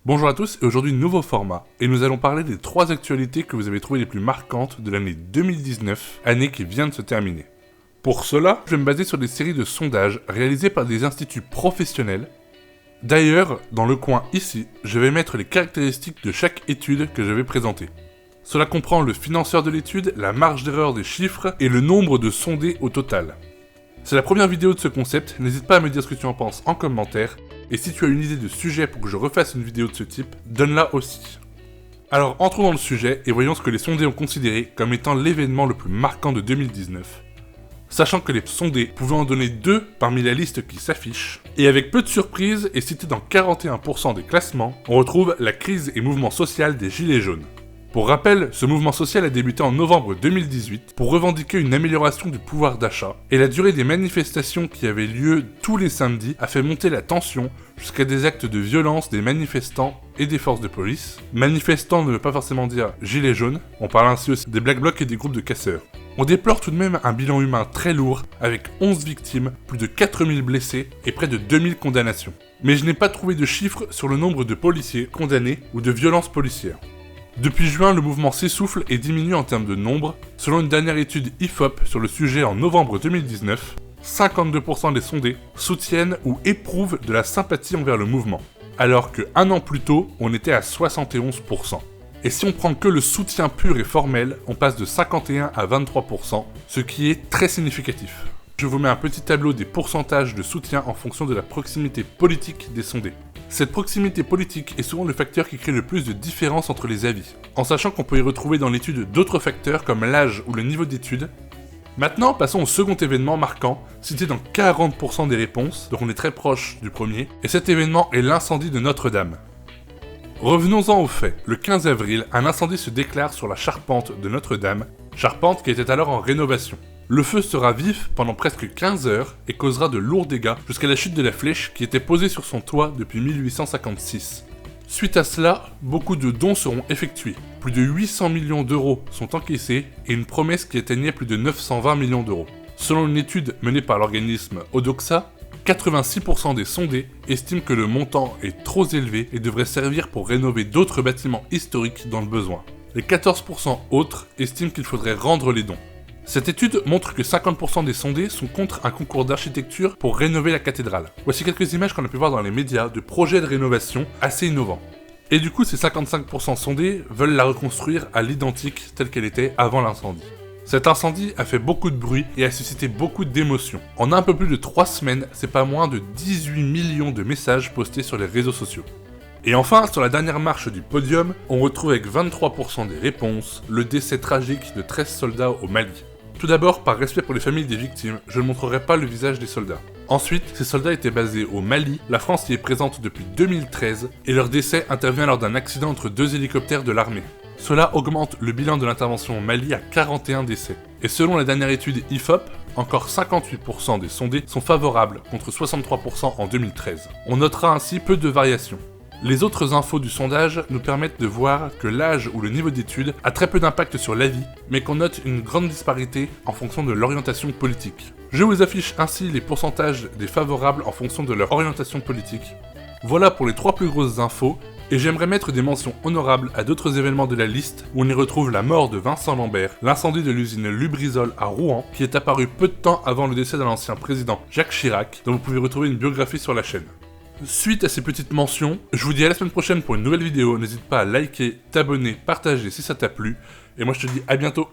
Bonjour à tous et aujourd'hui nouveau format, et nous allons parler des 3 actualités que vous avez trouvées les plus marquantes de l'année 2019, année qui vient de se terminer. Pour cela, je vais me baser sur des séries de sondages réalisés par des instituts professionnels. D'ailleurs, dans le coin ici, je vais mettre les caractéristiques de chaque étude que je vais présenter. Cela comprend le financeur de l'étude, la marge d'erreur des chiffres et le nombre de sondés au total. C'est la première vidéo de ce concept, n'hésite pas à me dire ce que tu en penses en commentaire, et si tu as une idée de sujet pour que je refasse une vidéo de ce type, donne-la aussi. Alors entrons dans le sujet et voyons ce que les sondés ont considéré comme étant l'événement le plus marquant de 2019. Sachant que les sondés pouvaient en donner 2 parmi la liste qui s'affiche, et avec peu de surprises et cité dans 41% des classements, on retrouve la crise et mouvement social des Gilets jaunes. Pour rappel, ce mouvement social a débuté en novembre 2018 pour revendiquer une amélioration du pouvoir d'achat, et la durée des manifestations qui avaient lieu tous les samedis a fait monter la tension jusqu'à des actes de violence des manifestants et des forces de police. Manifestants ne veut pas forcément dire gilets jaunes, on parle ainsi aussi des black blocs et des groupes de casseurs. On déplore tout de même un bilan humain très lourd, avec 11 victimes, plus de 4000 blessés et près de 2000 condamnations. Mais je n'ai pas trouvé de chiffres sur le nombre de policiers condamnés ou de violences policières. Depuis juin, le mouvement s'essouffle et diminue en termes de nombre. Selon une dernière étude IFOP sur le sujet en novembre 2019, 52% des sondés soutiennent ou éprouvent de la sympathie envers le mouvement, alors que un an plus tôt, on était à 71%. Et si on prend que le soutien pur et formel, on passe de 51 à 23%, ce qui est très significatif. Je vous mets un petit tableau des pourcentages de soutien en fonction de la proximité politique des sondés. Cette proximité politique est souvent le facteur qui crée le plus de différence entre les avis, en sachant qu'on peut y retrouver dans l'étude d'autres facteurs comme l'âge ou le niveau d'études. Maintenant, passons au second événement marquant, cité dans 40% des réponses, donc on est très proche du premier, et cet événement est l'incendie de Notre-Dame. Revenons-en aux faits. Le 15 avril, un incendie se déclare sur la charpente de Notre-Dame, charpente qui était alors en rénovation. Le feu sera vif pendant presque 15 heures et causera de lourds dégâts jusqu'à la chute de la flèche qui était posée sur son toit depuis 1856. Suite à cela, beaucoup de dons seront effectués. Plus de 800 millions d'euros sont encaissés et une promesse qui atteignait plus de 920 millions d'euros. Selon une étude menée par l'organisme Odoxa, 86% des sondés estiment que le montant est trop élevé et devrait servir pour rénover d'autres bâtiments historiques dans le besoin. Les 14% autres estiment qu'il faudrait rendre les dons. Cette étude montre que 50% des sondés sont contre un concours d'architecture pour rénover la cathédrale. Voici quelques images qu'on a pu voir dans les médias de projets de rénovation assez innovants. Et du coup, ces 55% sondés veulent la reconstruire à l'identique telle qu'elle était avant l'incendie. Cet incendie a fait beaucoup de bruit et a suscité beaucoup d'émotions. En un peu plus de 3 semaines, c'est pas moins de 18 millions de messages postés sur les réseaux sociaux. Et enfin, sur la dernière marche du podium, on retrouve avec 23% des réponses le décès tragique de 13 soldats au Mali. Tout d'abord, par respect pour les familles des victimes, je ne montrerai pas le visage des soldats. Ensuite, ces soldats étaient basés au Mali, la France y est présente depuis 2013, et leur décès intervient lors d'un accident entre 2 hélicoptères de l'armée. Cela augmente le bilan de l'intervention au Mali à 41 décès. Et selon la dernière étude IFOP, encore 58% des sondés sont favorables, contre 63% en 2013. On notera ainsi peu de variations. Les autres infos du sondage nous permettent de voir que l'âge ou le niveau d'études a très peu d'impact sur l'avis, mais qu'on note une grande disparité en fonction de l'orientation politique. Je vous affiche ainsi les pourcentages des favorables en fonction de leur orientation politique. Voilà pour les 3 plus grosses infos, et j'aimerais mettre des mentions honorables à d'autres événements de la liste où on y retrouve la mort de Vincent Lambert, l'incendie de l'usine Lubrizol à Rouen, qui est apparu peu de temps avant le décès de l'ancien président Jacques Chirac, dont vous pouvez retrouver une biographie sur la chaîne. Suite à ces petites mentions, je vous dis à la semaine prochaine pour une nouvelle vidéo, n'hésite pas à liker, t'abonner, partager si ça t'a plu, et moi je te dis à bientôt.